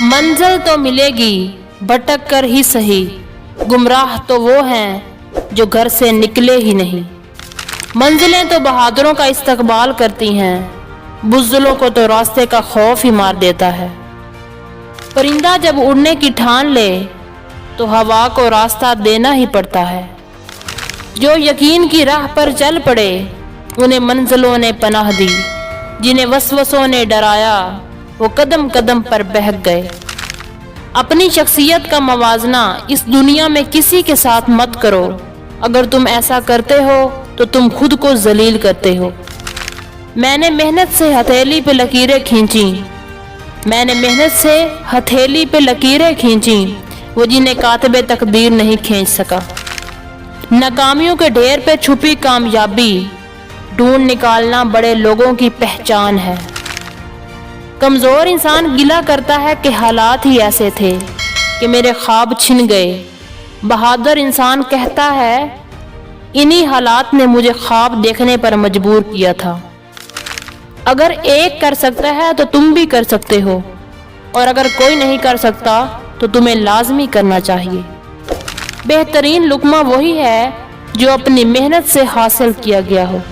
मंजिल तो मिलेगी भटक कर ही सही, गुमराह तो वो हैं जो घर से निकले ही नहीं। मंजिलें तो बहादुरों का इस्तकबाल करती हैं, बुज़दिलों को तो रास्ते का खौफ ही मार देता है। परिंदा जब उड़ने की ठान ले तो हवा को रास्ता देना ही पड़ता है। जो यकीन की राह पर चल पड़े उन्हें मंजिलों ने पनाह दी, जिन्हें वसवसों ने डराया वो कदम कदम पर बहक गए। अपनी शख्सियत का मवाजना इस दुनिया में किसी के साथ मत करो, अगर तुम ऐसा करते हो तो तुम खुद को जलील करते हो। मैंने मेहनत से हथेली पे लकीरें खींची, मैंने मेहनत से हथेली पे लकीरें खींची, वो जिन्हें कातिबे तकदीर नहीं खींच सका। नाकामियों के ढेर पे छुपी कामयाबी ढूंढ निकालना बड़े लोगों की पहचान है। कमज़ोर इंसान गिला करता है कि हालात ही ऐसे थे कि मेरे ख्वाब छिन गए। बहादुर इंसान कहता है इन्हीं हालात ने मुझे ख्वाब देखने पर मजबूर किया था। अगर एक कर सकता है तो तुम भी कर सकते हो, और अगर कोई नहीं कर सकता तो तुम्हें लाजमी करना चाहिए। बेहतरीन लुक्मा वही है जो अपनी मेहनत से हासिल किया गया हो।